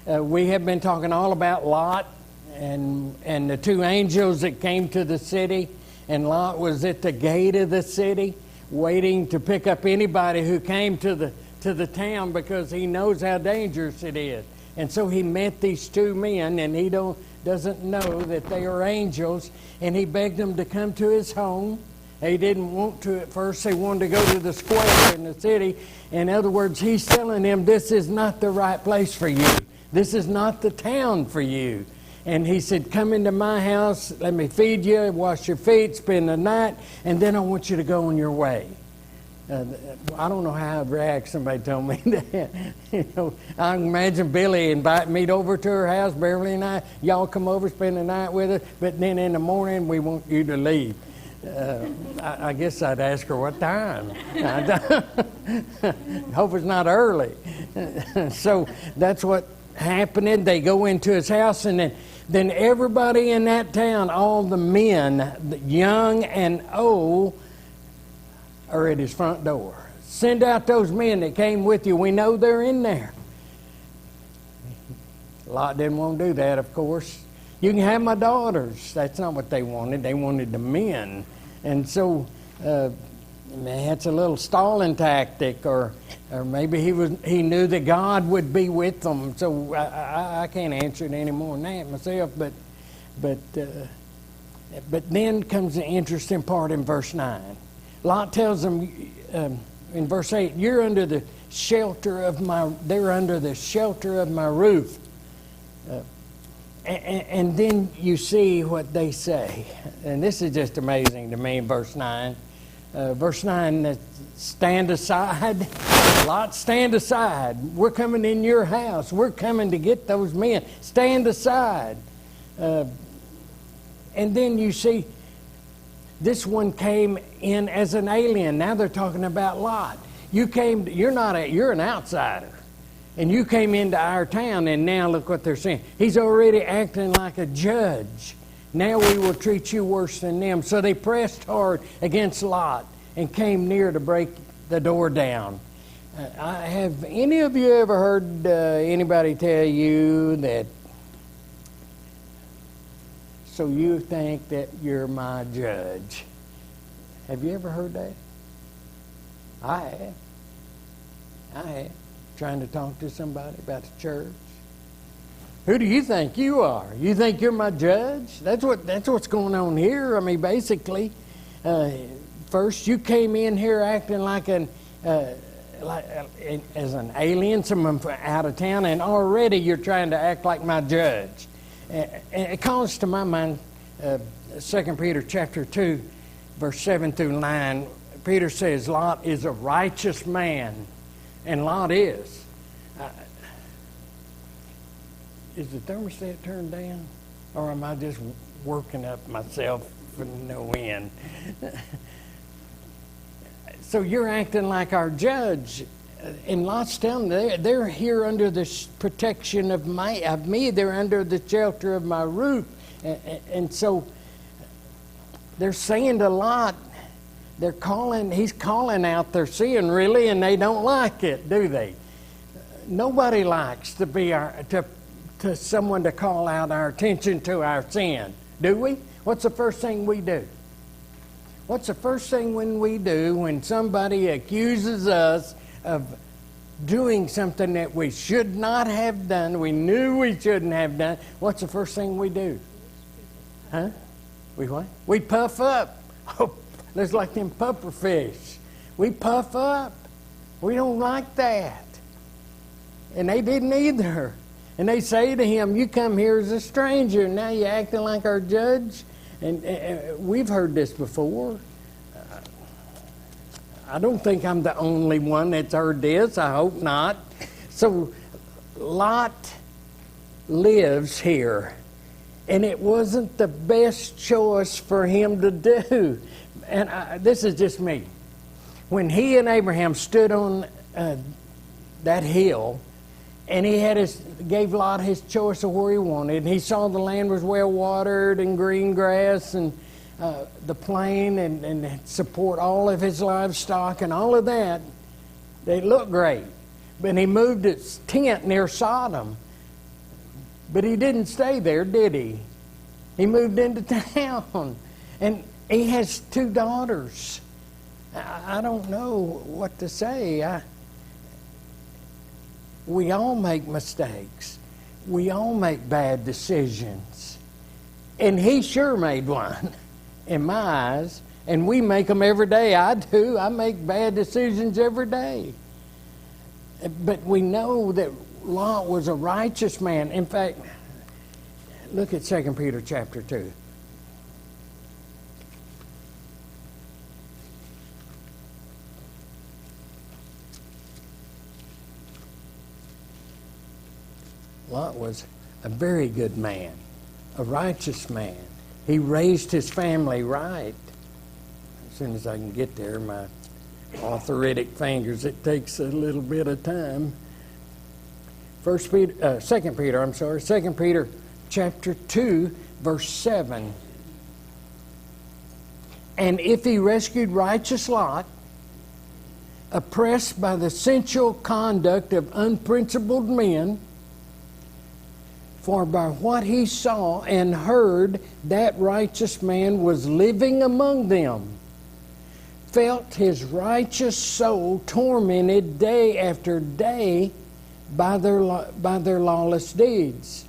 We have been talking all about Lot and the two angels that came to the city. And Lot was at the gate of the city waiting to pick up anybody who came to the town because he knows how dangerous it is. And so he met these two men, and he doesn't know that they are angels, and he begged them to come to his home. They didn't want to at first. They wanted to go to the square in the city. In other words, he's telling them, this is not the right place for you. This is not the town for you. And he said, come into my house, let me feed you, wash your feet, spend the night, and then I want you to go on your way. I don't know how I'd react. Somebody told me that. I can imagine Billy inviting me over to her house, Beverly and I. Y'all come over, spend the night with us, but then in the morning we want you to leave. I guess I'd ask her what time. Hope it's not early. So that's what happened. They go into his house, and then everybody in that town, all the men, young and old, are at his front door. Send out those men that came with you. We know they're in there. Lot didn't want to do that, of course. You can have my daughters. That's not what they wanted. They wanted the men. And so that's a little stalling tactic, or maybe he knew that God would be with them. So I can't answer it any more than that myself. But then comes the interesting part in verse 9. Lot tells them in verse 8, they're under the shelter of my roof. And then you see what they say. And this is just amazing to me in verse 9. Verse 9, stand aside. Lot, stand aside. We're coming in your house. We're coming to get those men. Stand aside. And then you see, this one came in as an alien. Now they're talking about Lot. You're an outsider. And you came into our town, and now look what they're saying. He's already acting like a judge. Now we will treat you worse than them. So they pressed hard against Lot and came near to break the door down. Have any of you ever heard anybody tell you that, so you think that you're my judge? Have you ever heard that? I have. Trying to talk to somebody about the church. Who do you think you are? You think you're my judge? That's what's going on here. I mean, basically, first you came in here acting like as an alien, someone from out of town, and already you're trying to act like my judge. And it calls to my mind 2 Peter chapter 2, verse 7 through 9. Peter says, Lot is a righteous man. And Lot is. Is the thermostat turned down? Or am I just working up myself for no end? So you're acting like our judge. And Lot's telling them, they're here under the protection of me. They're under the shelter of my roof. And so they're saying to Lot, he's calling out their sin, really, and they don't like it, do they? Nobody likes to be to someone to call out our attention to our sin, do we? What's the first thing we do? What's the first thing we do when somebody accuses us of doing something that we should not have done, we knew we shouldn't have done? What's the first thing we do? Huh? We what? We puff up. It's like them puffer fish. We puff up. We don't like that. And they didn't either. And they say to him, you come here as a stranger, and now you're acting like our judge? And we've heard this before. I don't think I'm the only one that's heard this. I hope not. So Lot lives here. And it wasn't the best choice for him to do. And this is just me. When he and Abraham stood on that hill, and he gave Lot his choice of where he wanted, and he saw the land was well watered and green grass and the plain and support all of his livestock and all of that, they looked great. But he moved his tent near Sodom. But he didn't stay there, did he? He moved into town. And he has 2 daughters. I don't know what to say. We all make mistakes. We all make bad decisions. And he sure made one, in my eyes. And we make them every day. I do. I make bad decisions every day. But we know that Lot was a righteous man. In fact, look at 2 Peter chapter 2. Lot was a very good man, a righteous man. He raised his family right. As soon as I can get there, my arthritic fingers, it takes a little bit of time. 2 Peter chapter 2, verse 7. And if he rescued righteous Lot, oppressed by the sensual conduct of unprincipled men, for by what he saw and heard, that righteous man was living among them, felt his righteous soul tormented day after day by their lawless deeds.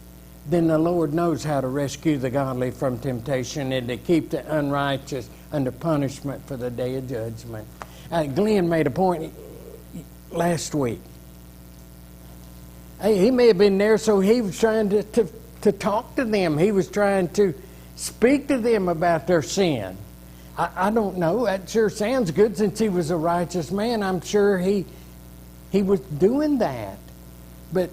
Then the Lord knows how to rescue the godly from temptation and to keep the unrighteous under punishment for the day of judgment. Glenn made a point last week. He may have been there, so he was trying to talk to them. He was trying to speak to them about their sin. I don't know. That sure sounds good. Since he was a righteous man, I'm sure he was doing that. But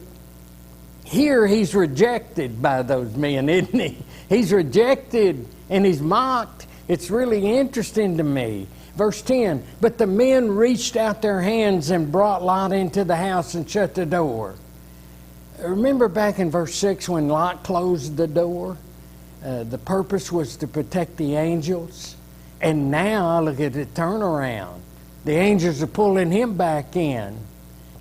here he's rejected by those men, isn't he? He's rejected and he's mocked. It's really interesting to me. Verse 10, but the men reached out their hands and brought Lot into the house and shut the door. Remember back in verse 6 when Lot closed the door? The purpose was to protect the angels. And now, look at the turnaround. The angels are pulling him back in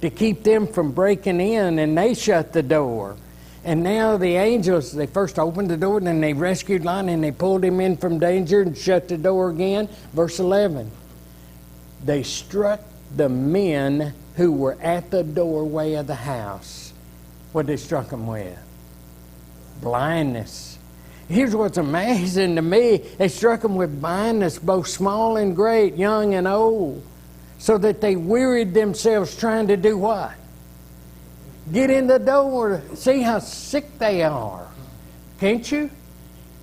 to keep them from breaking in, and they shut the door. And now the angels, they first opened the door, and then they rescued Lot, and they pulled him in from danger and shut the door again. Verse 11, they struck the men who were at the doorway of the house. What they struck them with? Blindness. Here's what's amazing to me. They struck them with blindness, both small and great, young and old, so that they wearied themselves trying to do what? Get in the door. See how sick they are. Can't you?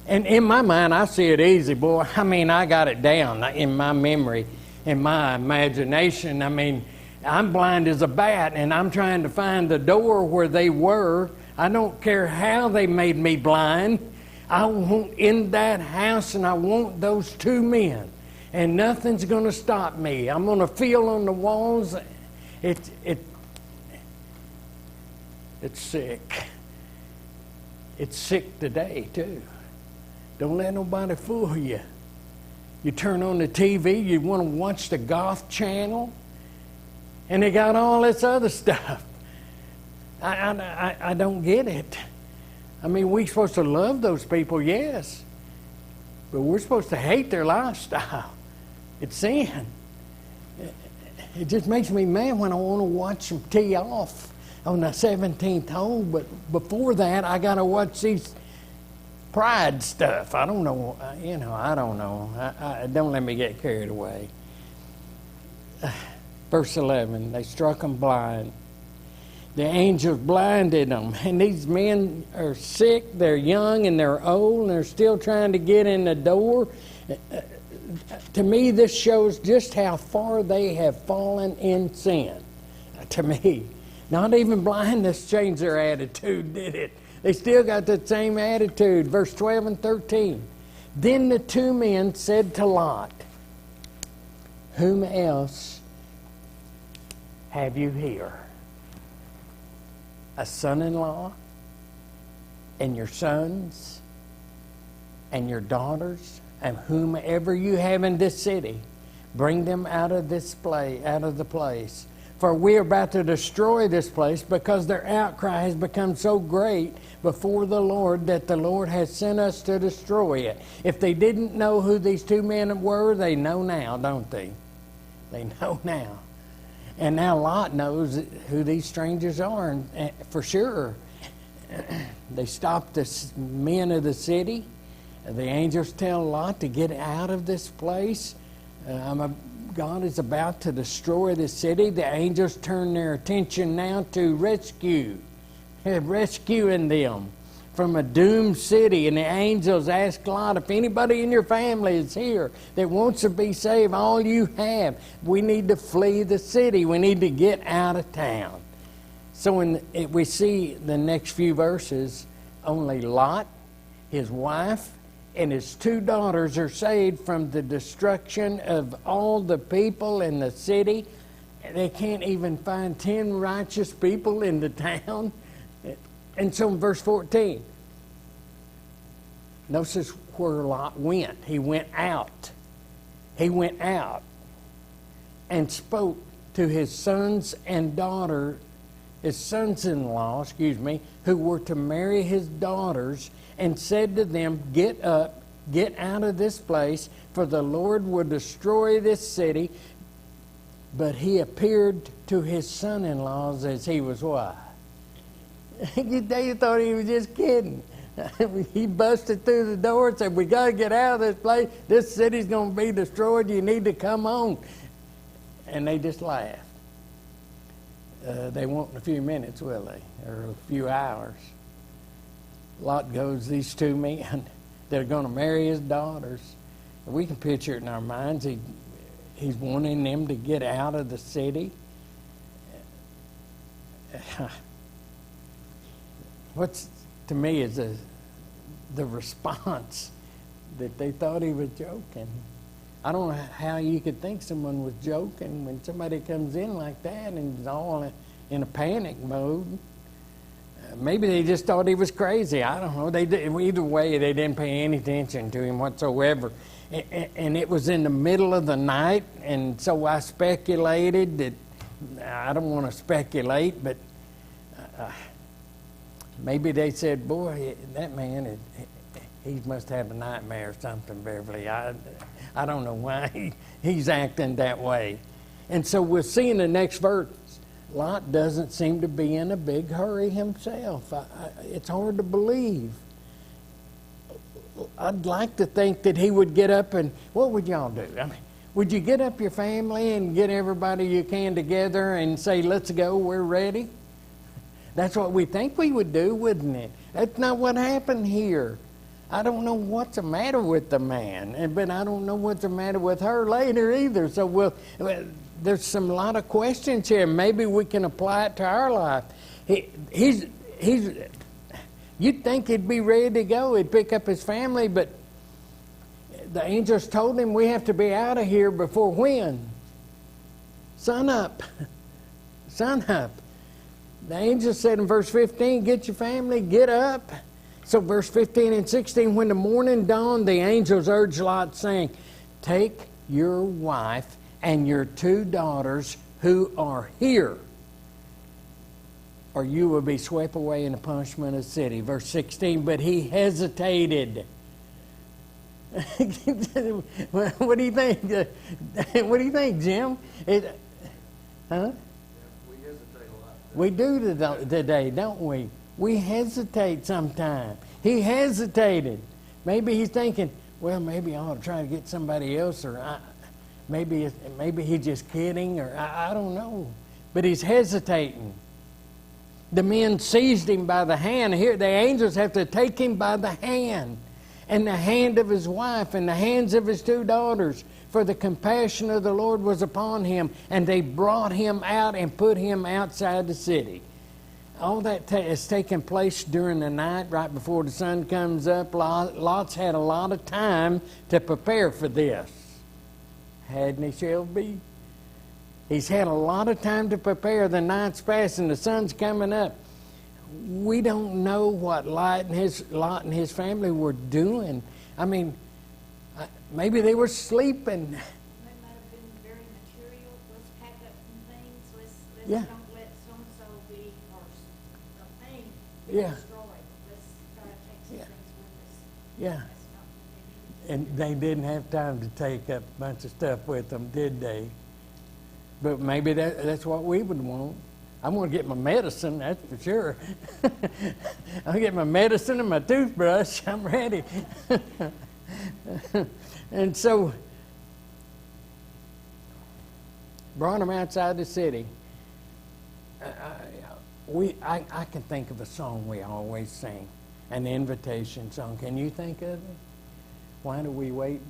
And in my mind, I see it easy, boy. I mean, I got it down in my memory, in my imagination. I mean, I'm blind as a bat, and I'm trying to find the door where they were. I don't care how they made me blind. I want in that house, and I want those 2 men. And nothing's going to stop me. I'm going to feel on the walls. It's sick. It's sick today, too. Don't let nobody fool you. You turn on the TV, you want to watch the golf channel, and they got all this other stuff. I don't get it. I mean, we're supposed to love those people, yes, but we're supposed to hate their lifestyle. It's sin. It just makes me mad when I want to watch them tee off on the 17th hole, but before that, I got to watch these pride stuff. I don't know, I don't know. Don't let me get carried away. Verse 11, they struck them blind. The angels blinded them. And these men are sick, they're young, and they're old, and they're still trying to get in the door. To me, this shows just how far they have fallen in sin. To me. Not even blindness changed their attitude, did it? They still got the same attitude. Verse 12 and 13. Then the 2 men said to Lot, whom else have you here? A son-in-law, and your sons, and your daughters, and whomever you have in this city, bring them out of this place, out of the place. For we are about to destroy this place, because their outcry has become so great before the Lord that the Lord has sent us to destroy it. If they didn't know who these two men were, they know now, don't they? They know now. And now Lot knows who these strangers are, and for sure. They stopped the men of the city. The angels tell Lot to get out of this place. God is about to destroy the city. The angels turn their attention now to rescuing them from a doomed city. And the angels ask Lot, if anybody in your family is here that wants to be saved, all you have, we need to flee the city. We need to get out of town. So we see the next few verses, only Lot, his wife, and his two daughters are saved from the destruction of all the people in the city. They can't even find 10 righteous people in the town. And so in verse 14, notice where Lot went. He went out. He went out and spoke to his sons and daughter, his sons-in-law, who were to marry his daughters, and said to them, get up, get out of this place, for the Lord will destroy this city. But he appeared to his son-in-laws as he was what? They thought he was just kidding. He busted through the door and said, we got to get out of this place. This city's going to be destroyed. You need to come on. And they just laughed. They won't in a few minutes, will they? Or a few hours. Lot goes, these two men that are going to marry his daughters. We can picture it in our minds. He's wanting them to get out of the city. What's to me is the response that they thought he was joking. I don't know how you could think someone was joking when somebody comes in like that and is all in a panic mode. Maybe they just thought he was crazy. I don't know. Either way, they didn't pay any attention to him whatsoever. And it was in the middle of the night, and so I speculated that, I don't want to speculate, but maybe they said, boy, that man, he must have a nightmare or something, Beverly. I don't know why he's acting that way. And so we'll see in the next verse, Lot doesn't seem to be in a big hurry himself. It's hard to believe. I'd like to think that he would get up and, what would y'all do? I mean, would you get up your family and get everybody you can together and say, let's go, we're ready? That's what we think we would do, wouldn't it? That's not what happened here. I don't know what's the matter with the man, but I don't know what's the matter with her later either. So there's a lot of questions here. Maybe we can apply it to our life. You'd think he'd be ready to go. He'd pick up his family, but the angels told him we have to be out of here before when? Sun up. Sun up. The angel said in verse 15, get your family, get up. So verse 15 and 16, when the morning dawned, the angels urged Lot, saying, take your wife and your two daughters who are here, or you will be swept away in the punishment of the city. Verse 16, but he hesitated. What do you think? What do you think, Jim? Huh? We hesitate a lot. We do today, don't we? We hesitate sometimes. He hesitated. Maybe he's thinking, well, maybe I ought to try to get somebody else, or maybe he's just kidding, or I don't know. But he's hesitating. The men seized him by the hand. Here, the angels have to take him by the hand, and the hand of his wife, and the hands of his two daughters, for the compassion of the Lord was upon him, and they brought him out and put him outside the city. All that has taken place during the night, right before the sun comes up. Lot's had a lot of time to prepare for this. Hadn't he, Shelby? He's had a lot of time to prepare. The night's passing, the sun's coming up. We don't know what Lot and his family were doing. I mean, maybe they were sleeping. They might have been very material. Let's pack up some things. Let's Yeah. don't let so-and-so be, or a thing be Yeah. destroyed. Let's try to take some Yeah. things with us. Yeah. That's not what they need. And they didn't have time to take a bunch of stuff with them, did they? But maybe that's what we would want. I'm going to get my medicine, that's for sure. I'll get my medicine and my toothbrush. I'm ready. And so, brought them outside the city. I can think of a song we always sing, an invitation song. Can you think of it? Why do we wait?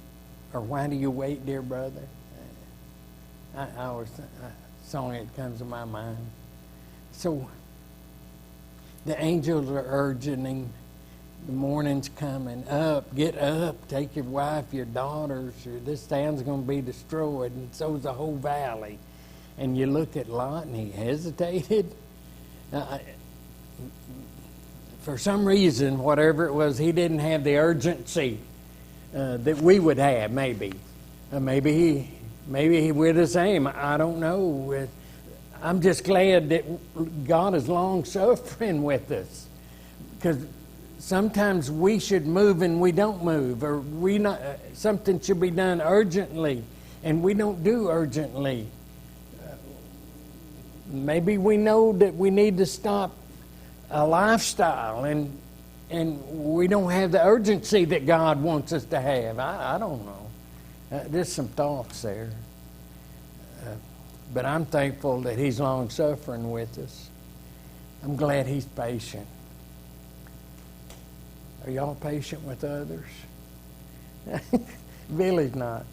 Or why do you wait, dear brother? I always a song that comes to my mind. So the angels are urging him. The morning's coming. Get up, take your wife, your daughters. This town's going to be destroyed, and so's the whole valley. And you look at Lot, and he hesitated. For some reason, whatever it was, he didn't have the urgency that we would have. Maybe he would the same. I don't know. I'm just glad that God is long suffering with us, because sometimes we should move and we don't move, or something should be done urgently and we don't do urgently. Maybe we know that we need to stop a lifestyle and we don't have the urgency that God wants us to have. I don't know. There's some thoughts there. But I'm thankful that He's long suffering with us. I'm glad He's patient. Are y'all patient with others? Billy's not.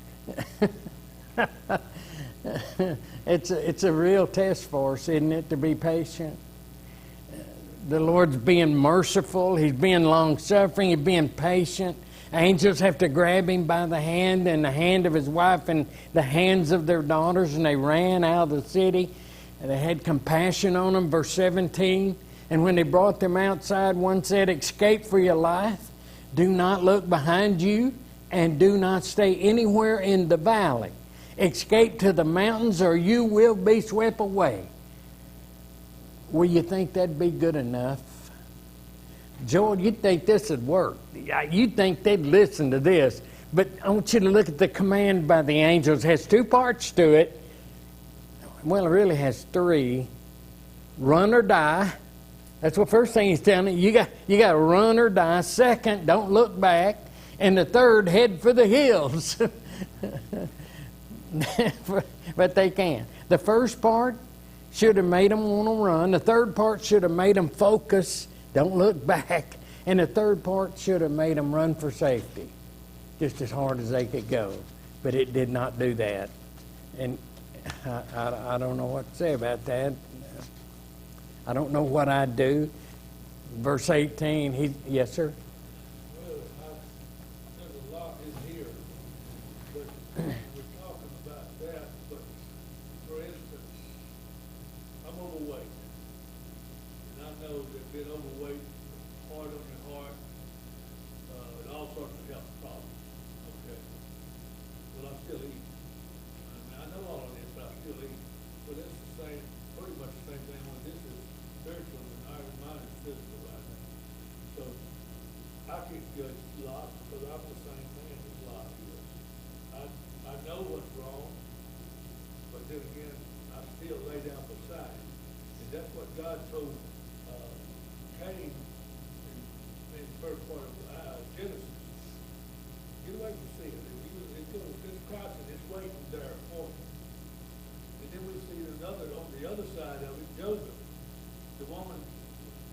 It's a real test for us, isn't it, to be patient? The Lord's being merciful. He's being long suffering. He's being patient. Angels have to grab him by the hand, and the hand of his wife and the hands of their daughters, and they ran out of the city. And they had compassion on them, verse 17. And when they brought them outside, one said, "Escape for your life. Do not look behind you, and do not stay anywhere in the valley. Escape to the mountains, or you will be swept away." Well, you think that'd be good enough? Joel, you'd think this would work. You'd think they'd listen to this. But I want you to look at the command by the angels. It has two parts to it. Well, it really has three. Run or die. That's the first thing he's telling you. You got to run or die. Second, don't look back. And the third, head for the hills. But they can. The first part should have made them want to run. The third part should have made them focus. Don't look back. And the third part should have made them run for safety, just as hard as they could go. But it did not do that. And I don't know what to say about that. I don't know what I'd do. Verse 18, yes, sir? Well, there's a lot in here, but we're talking about that, but for instance, I'm overweight. And I know that being overweight is hard on your heart, and all sorts of health problems, okay? But I still eat. I mean, I know all of this, but I still eat. But it's the same, pretty much the same thing when this is spiritual and mine is physical right now. So I can't judge Lot because I'm the same man as Lot is. I know what's wrong, but then again, I still lay down beside him. And that's what God told Cain in the first part of Genesis. Get away from sin. It's crossing, it's waiting there for him. And then we see another, on the other side of it, Joseph, the woman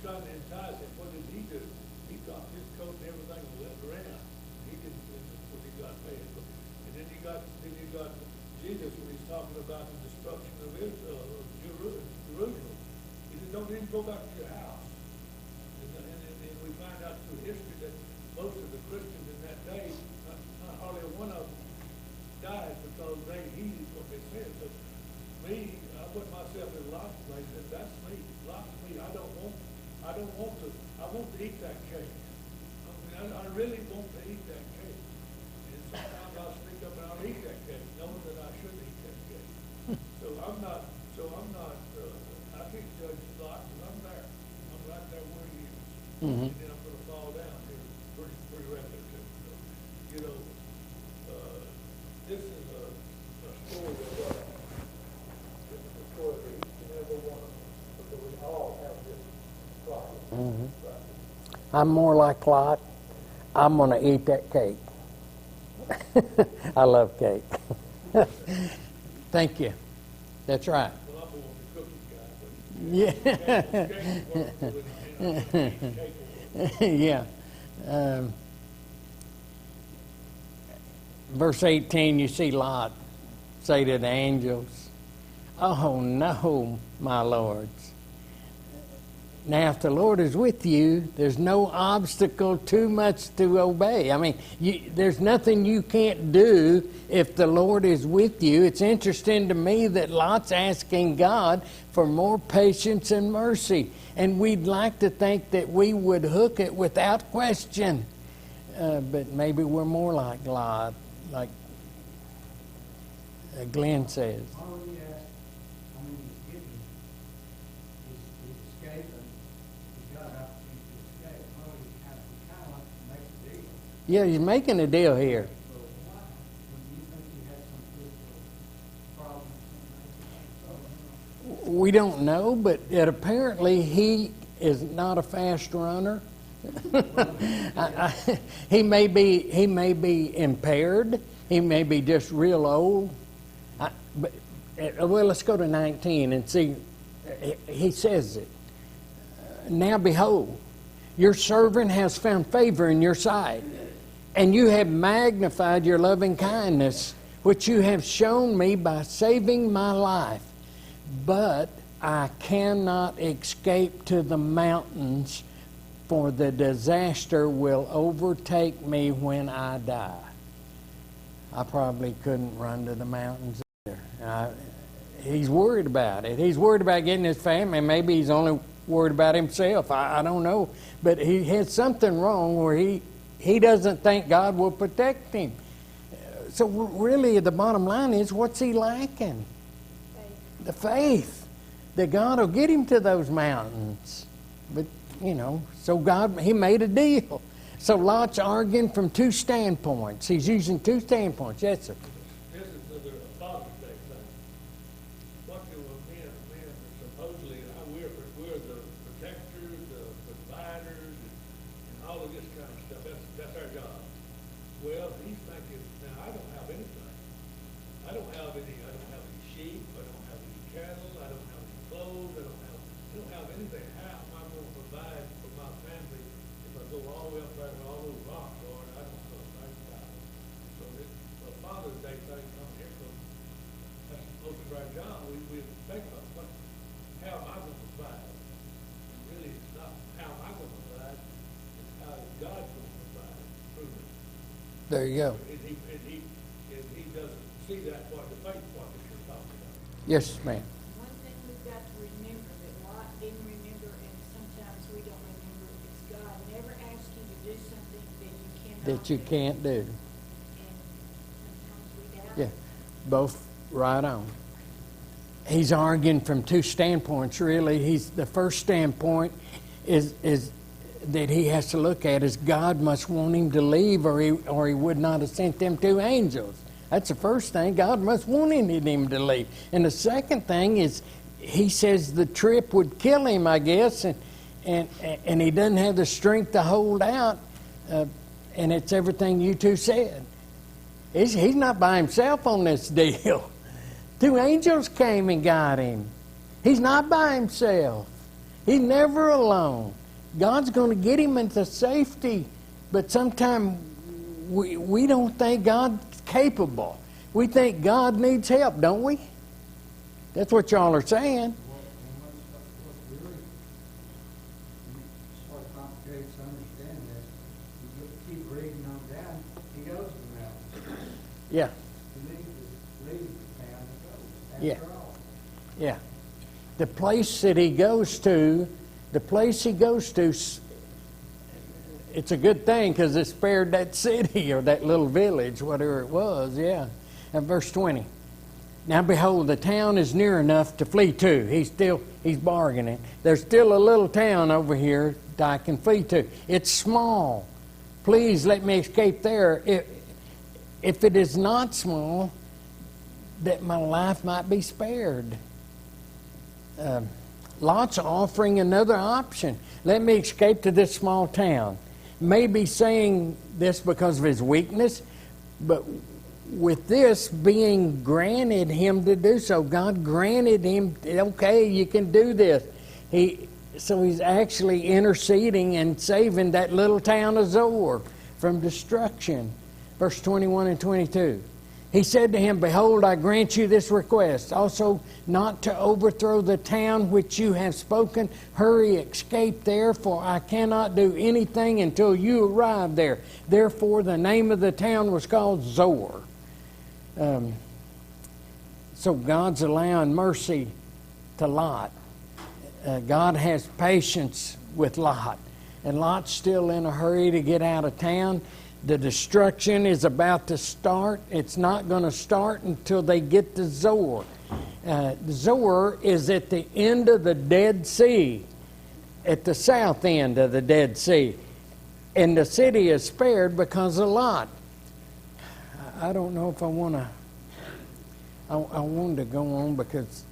trying to entice him. What did he do? He dropped his coat and everything and left around. He didn't, what he got paid. And then you got Jesus when he's talking about the destruction of Israel, Jerusalem. He said, don't even go back to your house. And we find out through history that most of the Christians in that day, not hardly one of them died because they heeded what they said. So me, I put myself in Lot's place, and that's me. Lot's me. I want to eat that cake. I mean, I really want to eat that cake. And sometimes I'll sneak up and I'll eat that cake, knowing that I shouldn't eat that cake. So I'm not and then I'm gonna fall down here pretty rapidly too. So, you know, this is a story of this is a story for each and every one of us, because we all have this problem. Right? I'm more like Lot. I'm going to eat that cake. I love cake. Thank you. That's right. Well, I'm more of a cookie guy, but Yeah. Yeah. Verse 18, you see Lot say to the angels, "Oh no, my lords. Now, if the Lord is with you, there's no obstacle too much to obey." I mean, there's nothing you can't do if the Lord is with you. It's interesting to me that Lot's asking God for more patience and mercy. And we'd like to think that we would hook it without question. But maybe we're more like Lot, like Glenn says. Oh, yeah. I mean, he's getting, he's escaping. He's got an opportunity to escape. Oh, he kind of like to make a deal. Yeah, he's making a deal here. So why? When you think he had some physical problem or something? We don't know, but apparently he is not a fast runner. He may be impaired. He may be just real old. Well, let's go to 19 and see. He says it. "Now behold, your servant has found favor in your sight, and you have magnified your loving kindness, which you have shown me by saving my life. But I cannot escape to the mountains, for the disaster will overtake me when I die." I probably couldn't run to the mountains either. He's worried about it. He's worried about getting his family. Maybe he's only worried about himself. I don't know. But he has something wrong where he doesn't think God will protect him. So really the bottom line is, what's he lacking? The faith that God will get him to those mountains. But, so God, he made a deal. So Lot's arguing from two standpoints. He's using two standpoints. Yes, sir. this is the Father's Day thing. What do men supposedly, we're the protectors, the providers, and all of this kind of stuff. That's our job. Well, he's thinking, now I don't have anything. I don't have any sheep, I don't have any cattle, I don't have any clothes, I don't have anything. How am I going to provide for my family if I go all the way up there where all those rocks are and I don't know anything about it? So the Father's Day thing comes here, so that's supposed to be our job. We think about how am I going to provide? And really, it's not how am I going to provide, it's how is God going to provide through me. There you go. And he doesn't see that part, the faith part that you're talking about. Yes, ma'am. One thing we've got to remember that Lot didn't remember, and sometimes we don't remember, is God never asked you to do something that you cannot That you can't do. And sometimes we doubt. Yeah, both right on. He's arguing from two standpoints, really. The first standpoint is that he has to look at is God must want him to leave, or he would not have sent them two angels. That's the first thing. God must want him to leave. And the second thing is, he says the trip would kill him, I guess, and he doesn't have the strength to hold out. And it's everything you two said. He's not by himself on this deal. Two angels came and got him. He's not by himself. He's never alone. God's going to get him into safety, but sometimes we don't think God's capable. We think God needs help, don't we? That's what y'all are saying. What's really sort of complicated to understand this, you keep reading on down, he goes to the mountains. Yeah, He leaves the town and goes, Yeah. after all. yeah. The place that he goes to, it's a good thing because it spared that city or that little village, whatever it was, yeah. And verse 20. "Now behold, the town is near enough to flee to." He's bargaining. There's still a little town over here that I can flee to. It's small. Please let me escape there. If it is not small, that my life might be spared. Lot's offering another option. Let me escape to this small town. Maybe saying this because of his weakness, but with this being granted him to do so, God granted him, okay, you can do this. So he's actually interceding and saving that little town of Zoar from destruction. Verse 21 and 22. He said to him, behold, I grant you this request, also not to overthrow the town which you have spoken. Hurry, escape there, for I cannot do anything until you arrive there. Therefore, the name of the town was called Zoar. So God's allowing mercy to Lot. God has patience with Lot. And Lot's still in a hurry to get out of town. The destruction is about to start. It's not going to start until they get to Zoar. Zoar is at the end of the Dead Sea, at the south end of the Dead Sea. And the city is spared because of Lot. I don't know if I want to... I wanted to go on because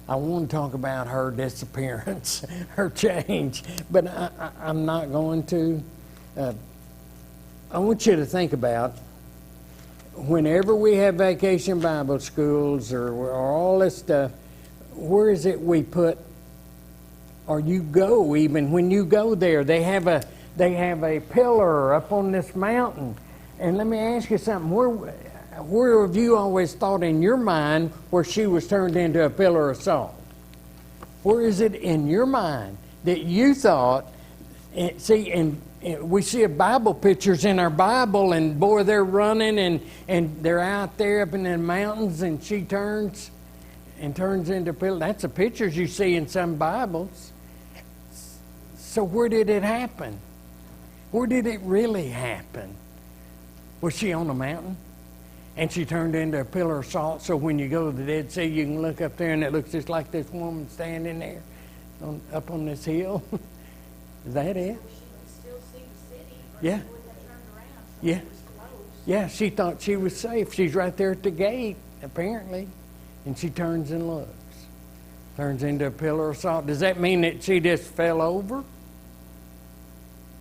I want to talk about her disappearance, her change, but I'm not going to. I want you to think about whenever we have vacation Bible schools or all this stuff, where is it we put, or you go even, when you go there, they have a pillar up on this mountain. And let me ask you something, where have you always thought in your mind where she was turned into a pillar of salt? Where is it in your mind that you thought, and we see Bible pictures in our Bible, and boy, they're running and they're out there up in the mountains, and she turns into a pillar. That's the pictures you see in some Bibles. So where did it happen? Where did it really happen? Was she on the mountain? And she turned into a pillar of salt, so when you go to the Dead Sea, you can look up there and it looks just like this woman standing there up on this hill. Is that it? She could still see the city. Yeah. When they turned around, so Yeah. it was closed. Yeah, she thought she was safe. She's right there at the gate, apparently. And she turns and looks. Turns into a pillar of salt. Does that mean that she just fell over?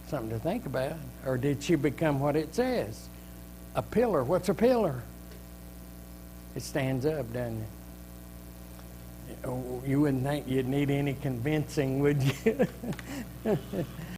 Something to think about. Or did she become what it says? A pillar. What's a pillar? It stands up, doesn't it? Oh, you wouldn't think you'd need any convincing, would you?